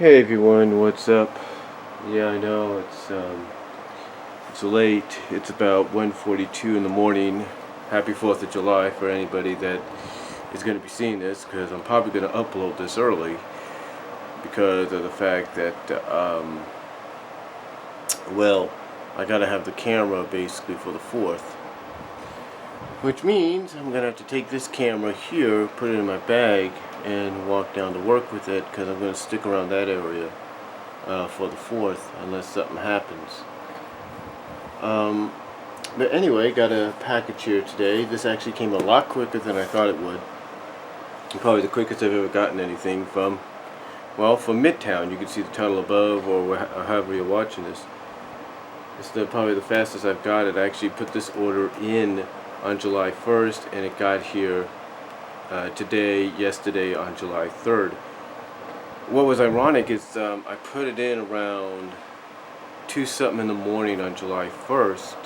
Hey everyone, what's up? Yeah, I know it's late. It's about 1:42 in the morning. Happy 4th of July for anybody that is going to be seeing this, because I'm probably going to upload this early because of the fact that well, I got to have the camera basically for the 4th. Which means I'm going to have to take this camera here, put it in my bag, and walk down to work with it, because I'm going to stick around that area for the 4th unless something happens. But anyway, got a package here today. This actually came a lot quicker than I thought it would. Probably the quickest I've ever gotten anything from Midtown. You can see the tunnel above, or however you're watching this. It's probably the fastest I've got it. I actually put this order in on July 1st, and it got here yesterday on July 3rd. What was ironic is I put it in around 2 something in the morning on July 1st,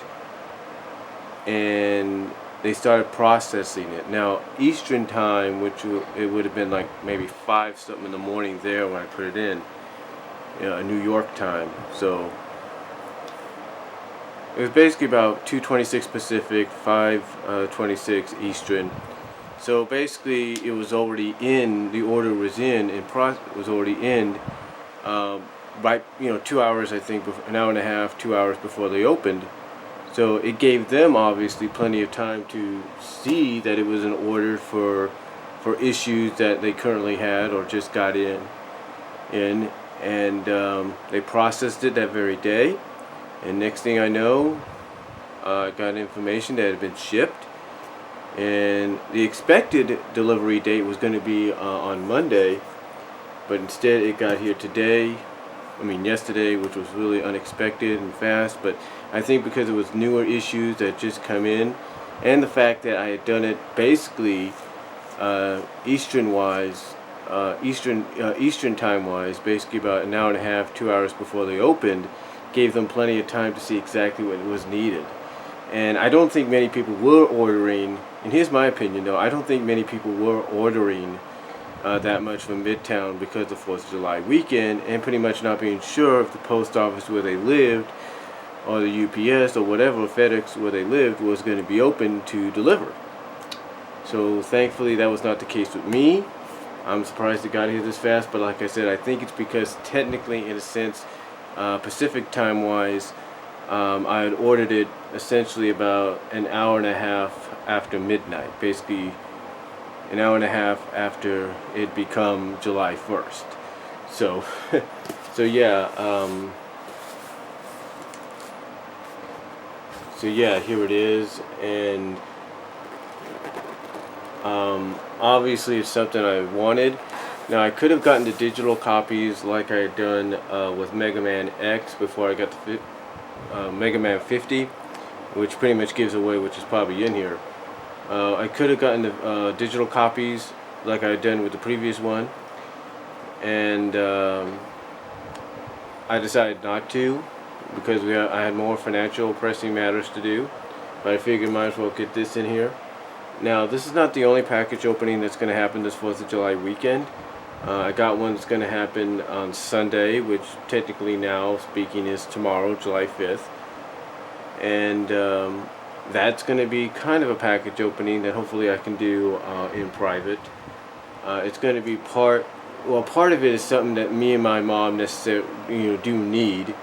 and they started processing it. Now Eastern time, which it would have been like maybe 5 something in the morning there when I put it in, New York time. So it was basically about 2:26 Pacific, 5:26 Eastern. So basically, it was already in. The order was in, and was already in. Right, 2 hours, I think, an hour and a half, 2 hours before they opened. So it gave them obviously plenty of time to see that it was an order for issues that they currently had or just got in, and they processed it that very day. And next thing I know, I got information that it had been shipped, and the expected delivery date was going to be on Monday, but instead it got here yesterday, which was really unexpected and fast. But I think because it was newer issues that just come in, and the fact that I had done it basically Eastern time wise, basically about an hour and a half, 2 hours before they opened, gave them plenty of time to see exactly what was needed. And I don't think many people were ordering, and here's my opinion though, I don't think many people were ordering that much from Midtown because of 4th of July weekend, and pretty much not being sure if the post office where they lived, or the UPS or whatever, FedEx where they lived, was going to be open to deliver. So thankfully that was not the case with me. I'm surprised it got here this fast, but like I said, I think it's because technically, in a sense, Pacific time wise, I had ordered it essentially about an hour and a half after midnight, basically an hour and a half after it become July 1st. So, here it is, and obviously it's something I wanted. Now I could have gotten the digital copies like I had done with Mega Man X before I got the Mega Man 50, which pretty much gives away, which is probably in here. I could have gotten the digital copies like I had done with the previous one, and I decided not to because I had more financial pressing matters to do. But I figured might as well get this in here. Now this is not the only package opening that's going to happen this 4th of July weekend. I got one that's going to happen on Sunday, which technically now speaking is tomorrow, July 5th. And that's going to be kind of a package opening that hopefully I can do in private. It's going to be part of it is something that me and my mom necessarily do need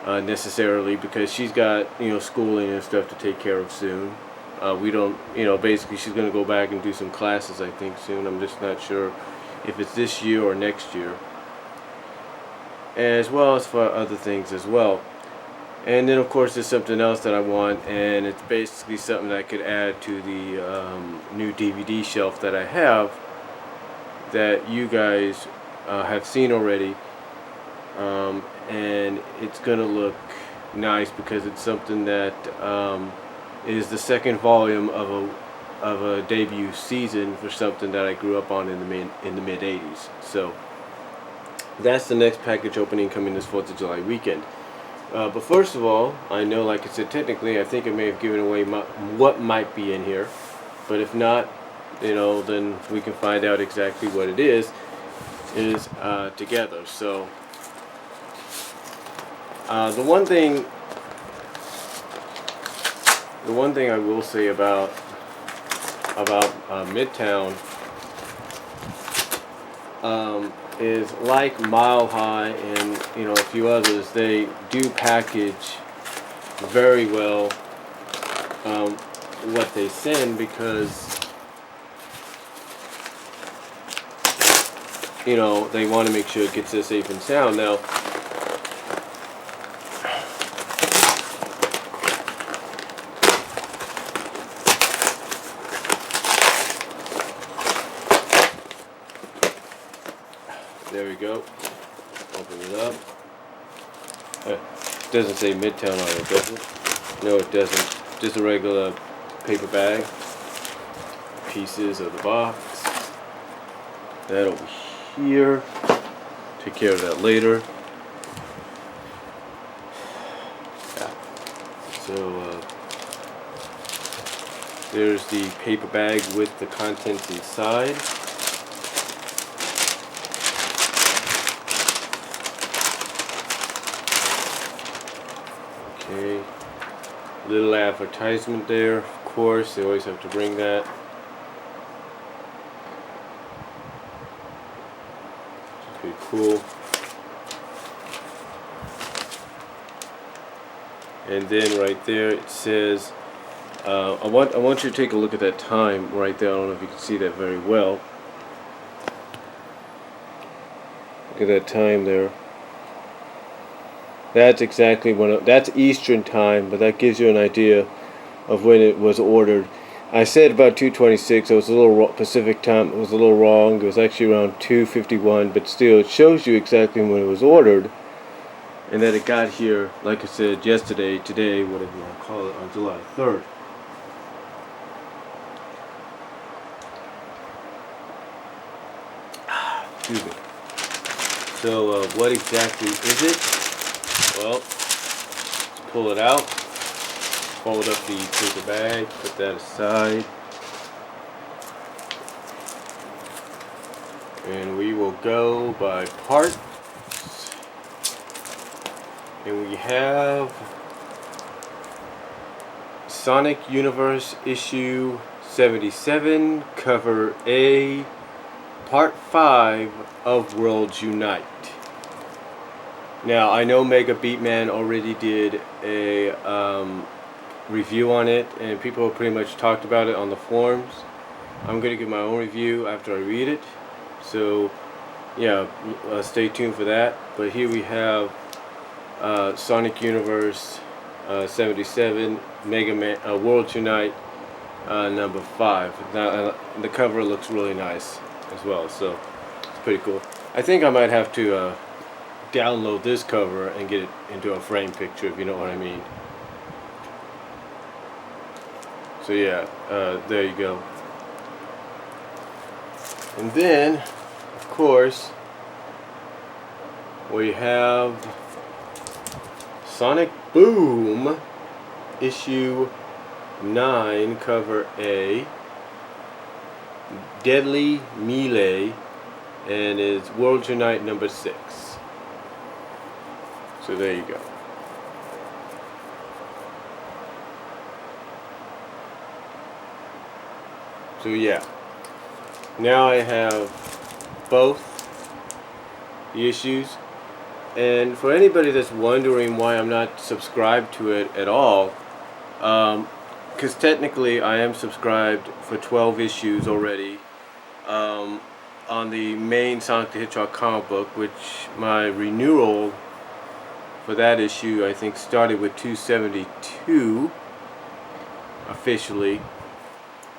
necessarily, because she's got schooling and stuff to take care of soon. We don't, basically she's going to go back and do some classes I think soon. I'm just not sure if it's this year or next year, as well as for other things as well. And then of course there's something else that I want, and it's basically something that I could add to the new DVD shelf that I have, that you guys have seen already, and it's gonna look nice because it's something that is the second volume of a debut season for something that I grew up on in the mid 80s. So that's the next package opening coming this 4th of July weekend. But first of all, I know, like I said, technically I think I may have given away what might be in here, but if not, then we can find out exactly what it is. is together. So the one thing I will say about Midtown is like Mile High and a few others. They do package very well what they send, because they want to make sure it gets there safe and sound. Now, there we go. Open it up. It doesn't say Midtown on it, does it? No, it doesn't. Just a regular paper bag. Pieces of the box. That over here. Take care of that later. Yeah. So there's the paper bag with the contents inside. Okay. Little advertisement there, of course. They always have to bring that. Pretty cool. And then right there it says, I want you to take a look at that time right there. I don't know if you can see that very well. Look at that time there. That's exactly that's Eastern time, but that gives you an idea of when it was ordered. I said about 2:26. It was a little Pacific time. It was a little wrong. It was actually around 2:51, but still, it shows you exactly when it was ordered, and that it got here, like I said, yesterday, today, whatever you want to call it, on July 3rd. Excuse me. So, what exactly is it? Well, let's pull it out. Fold up the paper bag, put that aside, and we will go by parts. And we have Sonic Universe issue 77, cover A, part 5 of Worlds Unite. Now, I know Mega Beatman already did a review on it, and people have pretty much talked about it on the forums. I'm going to give my own review after I read it. So, yeah, stay tuned for that. But here we have Sonic Universe 77, Mega Man, World Unite number 5. Now, the cover looks really nice as well, so it's pretty cool. I think I might have to download this cover and get it into a frame picture, if you know what I mean. So yeah, there you go. And then, of course, we have Sonic Boom issue 9, cover A, Deadly Melee, and it's World Unite number 6. So there you go. So yeah, now I have both the issues, and for anybody that's wondering why I'm not subscribed to it at all, because technically I am subscribed for 12 issues already on the main Sonic the Hedgehog comic book, which my renewal for that issue I think started with 272 officially,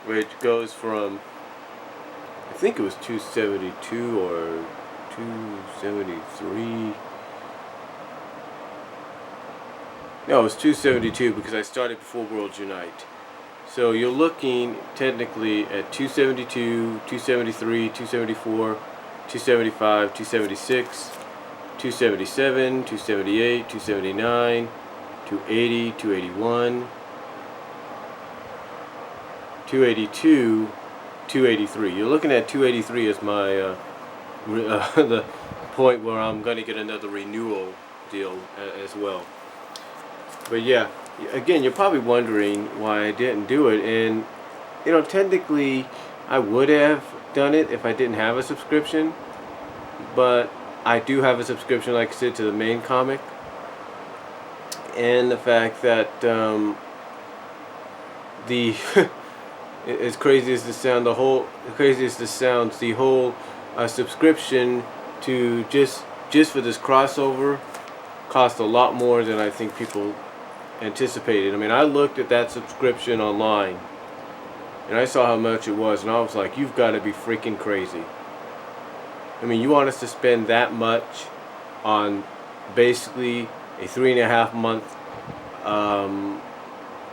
which goes from, I think it was 272 or 273. No, it was 272 because I started before World Unite. So you're looking technically at 272, 273, 274, 275, 276, 277, 278, 279, 280, 281, 282, 283. You're looking at 283 as my the point where I'm going to get another renewal deal as well. But yeah, again, you're probably wondering why I didn't do it, and technically, I would have done it if I didn't have a subscription, but I do have a subscription, like I said, to the main comic, and the fact that the as crazy as this sound, the whole subscription to just for this crossover cost a lot more than I think people anticipated. I mean, I looked at that subscription online and I saw how much it was, and I was like, you've got to be freaking crazy. I mean, you want us to spend that much on basically a 3.5 month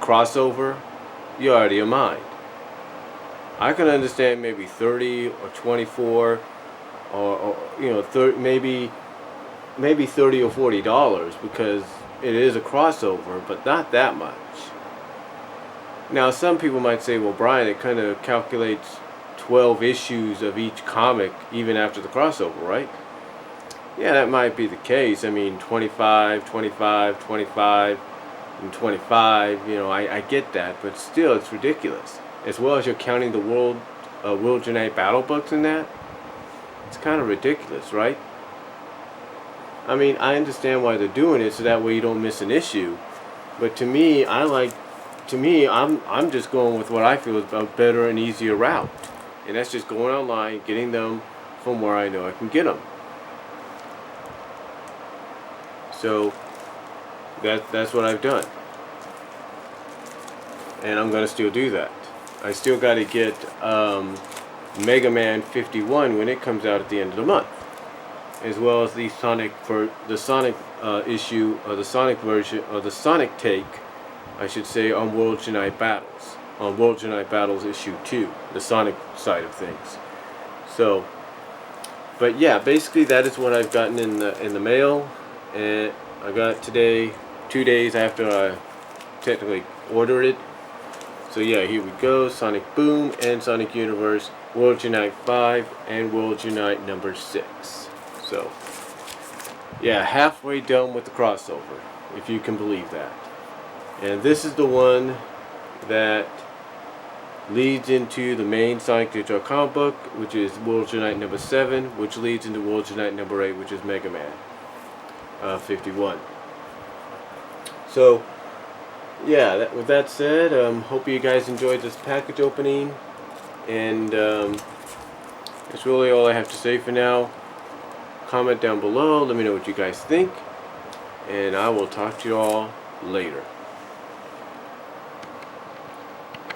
crossover? You're out of your mind. I can understand maybe 30 or 24 or 30, maybe $30 or $40 because it is a crossover, but not that much. Now, some people might say, well, Brian, it kind of calculates 12 issues of each comic even after the crossover, right? Yeah, that might be the case. I mean, 25, 25, 25, and 25, I get that, but still, it's ridiculous. As well as you're counting the World Unite battle books in that. It's kind of ridiculous, right? I mean, I understand why they're doing it, so that way you don't miss an issue. But to me, I'm just going with what I feel is a better and easier route. And that's just going online, getting them from where I know I can get them. So that's what I've done. And I'm going to still do that. I still got to get Mega Man 51 when it comes out at the end of the month, as well as the Sonic issue, or the Sonic version, or the Sonic take, I should say, on World Unite Battles, issue 2, the Sonic side of things. So, but yeah, basically that is what I've gotten in the mail, and I got it today, 2 days after I technically ordered it. So yeah, here we go, Sonic Boom and Sonic Universe, World Unite 5 and World Unite number 6. So yeah, halfway done with the crossover, if you can believe that. And this is the one that leads into the main Sonic the Hedgehog comic book, which is World Unite number 7, which leads into World Unite number 8, which is Mega Man 51. So yeah, with that said, hope you guys enjoyed this package opening, and that's really all I have to say for now. Comment down below, let me know what you guys think, and I will talk to you all later.